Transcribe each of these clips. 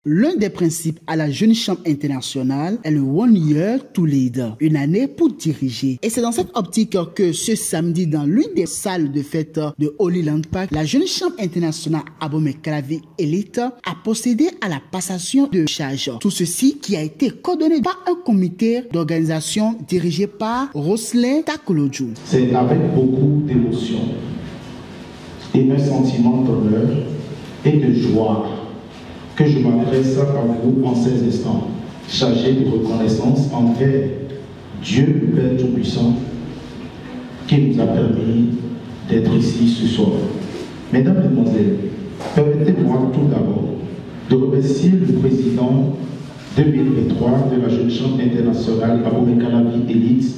L'un des principes à la Jeune Chambre internationale est le One Year to Lead, une année pour diriger. Et c'est dans cette optique que ce samedi, dans l'une des salles de fête de Holy Land Park, la Jeune Chambre internationale Abomey Calavi Elite a procédé à la passation de charges. Tout ceci qui a été coordonné par un comité d'organisation dirigé par Roslin Takolodjou. C'est avec beaucoup d'émotion et un sentiment d'honneur et de joie que je m'adresse à vous en ces instants, chargé de reconnaissance envers Dieu le Père Tout-Puissant qui nous a permis d'être ici ce soir. Mesdames, Mesdemoiselles, permettez-moi tout d'abord de remercier le président 2023 de la Jeune Chambre internationale Abomey Calavi Elite,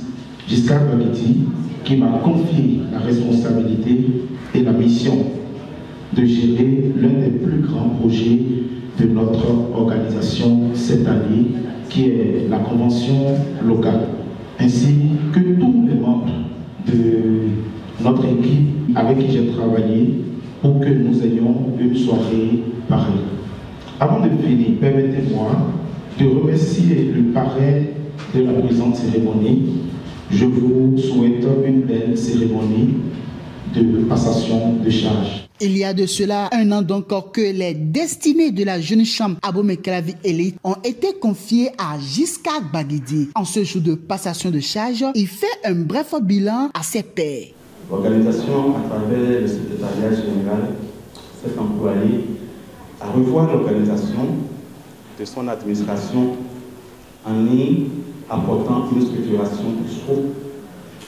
Giscard Baguetti, qui m'a confié la responsabilité et la mission de gérer l'un des plus grands projets de notre organisation cette année, qui est la convention locale, ainsi que tous les membres de notre équipe avec qui j'ai travaillé pour que nous ayons une soirée pareille. Avant de finir, permettez-moi de remercier le parrain de la présente cérémonie. Je vous souhaite une belle cérémonie de passation de charge. Il y a de cela un an donc que les destinées de la Jeune Chambre Abomey Calavi Elite ont été confiées à Giscard Baguetti. En ce jour de passation de charge, il fait un bref bilan à ses pairs. L'organisation, à travers le secrétariat général, s'est employée à revoir l'organisation de son administration en y apportant une structuration souple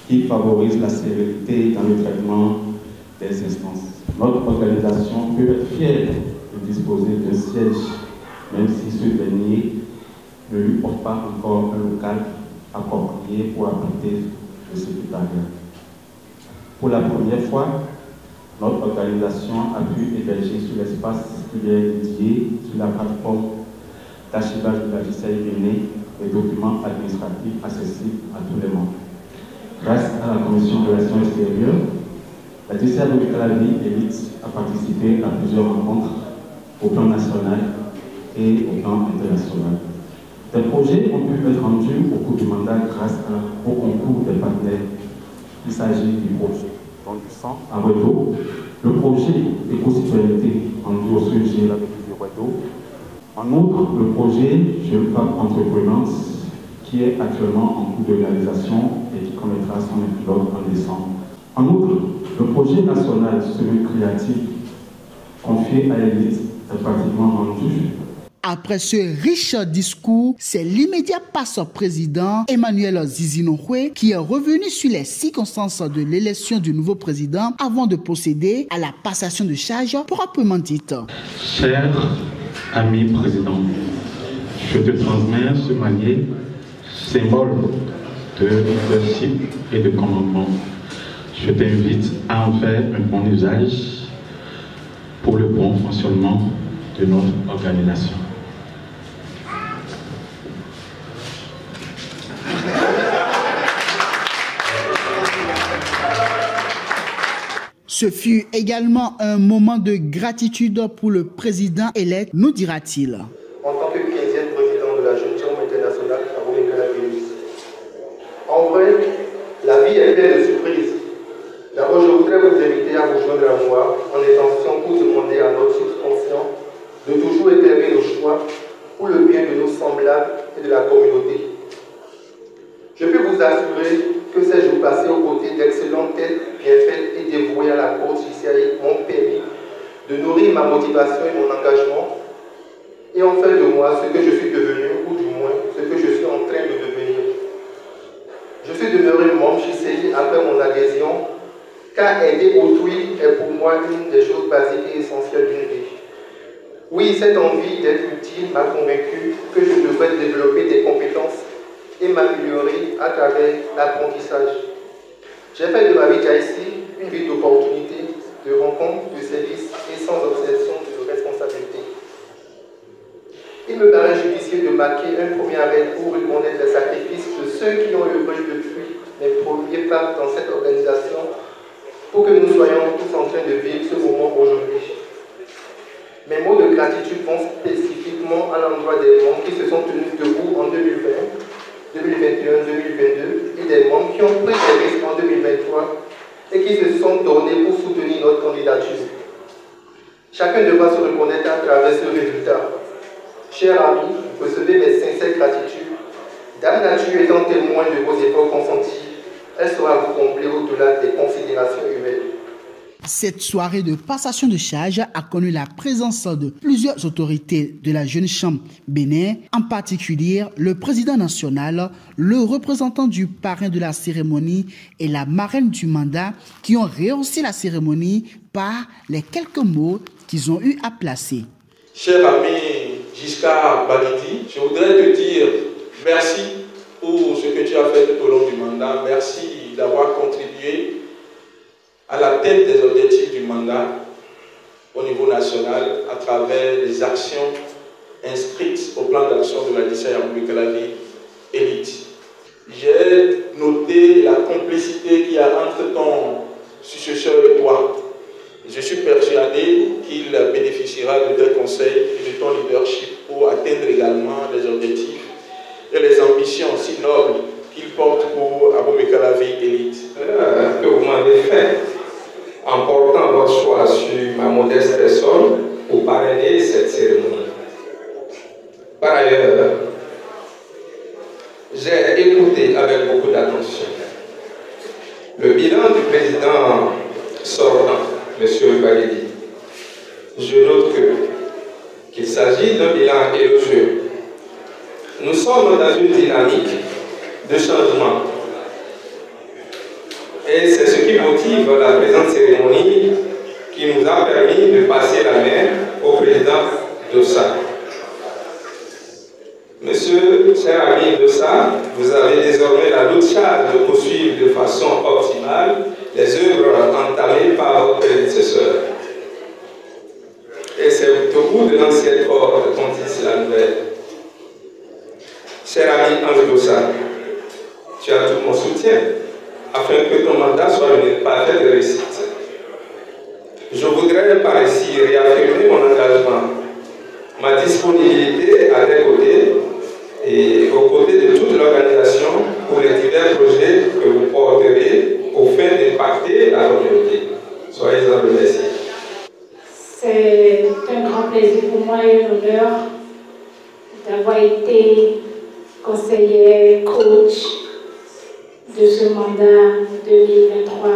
qui favorise la célérité dans le traitement des instances. Notre organisation peut être fière de disposer d'un siège, même si ce dernier ne lui offre pas encore un local approprié pour abriter le secrétariat. Pour la première fois, notre organisation a pu héberger sur l'espace qui est dédié sur la plateforme d'archivage de la DCI Bénin les documents administratifs accessibles à tous les membres. Grâce à la Commission de relations extérieures, la DCI Abomey Calavi Elite a participé à plusieurs rencontres au plan national et au plan international. Des projets ont pu être rendus au cours du mandat grâce au concours des partenaires. Il s'agit du projet Don du sang à Wedo, le projet éco-citoyenneté rendu au sujet du Wedo. En outre, le projet Jeune Femme Entreprenante, qui est actuellement en cours de réalisation et qui connaîtra son épilogue en décembre. En outre, le projet national semi-créatif confié à l'élite est pratiquement rendu. Après ce riche discours, c'est l'immédiat passeur président Emmanuel Zizi-Nokwe qui est revenu sur les circonstances de l'élection du nouveau président avant de procéder à la passation de charge proprement dite. Cher ami président, je te transmets ce maillet, symbole de leadership et de commandement. Je t'invite à en faire un bon usage pour le bon fonctionnement de notre organisation. Ce fut également un moment de gratitude pour le président élect, nous dira-t-il. En tant que 15e président de la Jeune Chambre internationale Abomey Calavi Elite. En vrai, la vie est pleine de surprises. D'abord, je voudrais vous inviter à vous joindre à moi en intention pour demander à notre subconscient de toujours éclairer nos choix pour le bien de nos semblables et de la communauté. Je peux vous assurer que ces jours passés aux côtés d'excellentes têtes bien faites et dévouées à la cause JCI m'ont permis de nourrir ma motivation et mon engagement et en fait de moi ce que je suis devenu, ou du moins ce que je suis en train de devenir. Je suis demeuré membre JCI après mon adhésion, car aider autrui est pour moi une des choses basiques et essentielles d'une vie. Oui, cette envie d'être utile m'a convaincu que je devrais développer des compétences et m'améliorer à travers l'apprentissage. J'ai fait de ma vie ici une vie d'opportunités, de rencontres, de services et sans obsession de responsabilité. Il me paraît judicieux de marquer un premier arrêt pour reconnaître les sacrifices de ceux qui ont œuvré depuis les premiers pas dans cette organisation pour que nous soyons tous en train de vivre ce moment aujourd'hui. Mes mots de gratitude vont spécifiquement spécifiquement à l'endroit des membres qui se sont tenus debout en 2020, 2021, 2022 et des membres qui ont pris des risques en 2023 et qui se sont donnés pour soutenir notre candidature. Chacun devra se reconnaître à travers ce résultat. Chers amis, recevez mes sincères gratitudes. Dame Nature étant témoin de vos efforts consentis, elle sera vous combler au-delà des considérations humaines. Cette soirée de passation de charge a connu la présence de plusieurs autorités de la Jeune Chambre Bénin, en particulier le président national, le représentant du parrain de la cérémonie et la marraine du mandat qui ont rehaussé la cérémonie par les quelques mots qu'ils ont eu à placer. Cher ami Giscard Balidi, je voudrais te dire merci pour ce que tu as fait tout au long du mandat. Merci d'avoir contribué à l'atteinte des objectifs du mandat au niveau national à travers les actions inscrites au plan d'action de la lycée Yamboui Calavi Élite. J'ai noté la complicité qu'il y a entre ton successeur et toi. Je suis persuadé qu'il bénéficiera de tes conseils et de ton leadership pour atteindre également les objectifs et les ambitions si nobles qu'il porte pour Yamboui Calavi Élite. Que vous m'avez fait en portant votre choix sur ma modeste personne pour parrainer cette cérémonie. Par ailleurs, j'ai écouté avec beaucoup d'attention le bilan du président sortant, M. Balidi. Je note qu'il s'agit d'un bilan élogieux. Nous sommes dans une dynamique de changement. Et c'est ce qui motive la présente cérémonie qui nous a permis de passer la main au président Dossa. Monsieur, cher ami Dossa, vous avez désormais la lourde charge de poursuivre de façon optimale les œuvres entamées par votre prédécesseur. Et c'est au bout de l'ancienne corde qu'on tisse la nouvelle. Cher ami Ange Dossa, tu as tout mon soutien afin que ton mandat soit une parfaite réussite. Je voudrais par ici réaffirmer mon engagement, ma disponibilité à tes côtés et aux côtés de toute l'organisation pour les divers projets que vous porterez au fin d'impacter la communauté. Soyez-en remerciés. C'est un grand plaisir pour moi et un honneur d'avoir été conseillère, coach de ce mandat 2023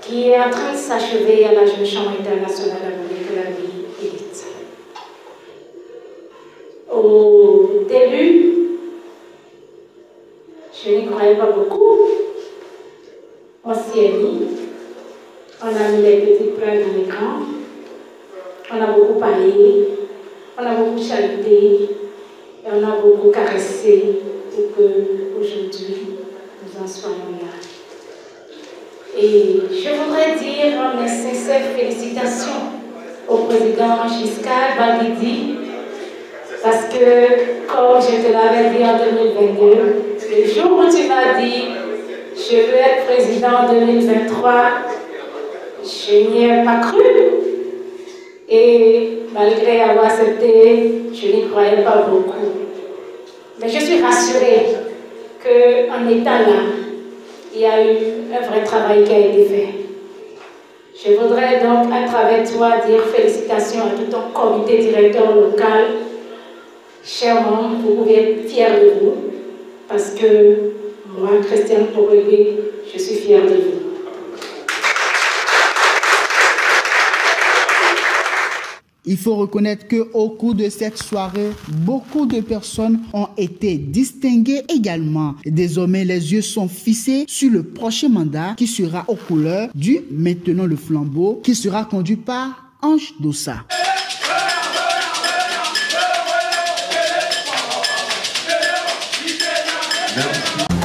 qui est en train de s'achever à la Jeune Chambre internationale de la vie élite. Au début, je n'y croyais pas beaucoup. On s'y est mis, on a mis les petites pleurs dans l'écran, on a beaucoup parlé, on a beaucoup chahuté et on a beaucoup caressé pour que aujourd'hui nous en soyons là. Et je voudrais dire mes sincères félicitations au président Giscard Balidi parce que, comme je te l'avais dit en 2022, le jour où tu m'as dit je veux être président en 2023, je n'y ai pas cru. Et malgré avoir accepté, je n'y croyais pas beaucoup. Mais je suis rassurée qu'en étant là, il y a eu un vrai travail qui a été fait. Je voudrais donc, à travers toi, dire félicitations à tout ton comité directeur local. Chers membres, vous pouvez être fiers de vous, parce que moi, Christiane Porelli, je suis fière de vous. Il faut reconnaître qu'au cours de cette soirée, beaucoup de personnes ont été distinguées également. Désormais, les yeux sont fixés sur le prochain mandat qui sera aux couleurs du Maintenant le flambeau, qui sera conduit par Ange Dossa. Merci.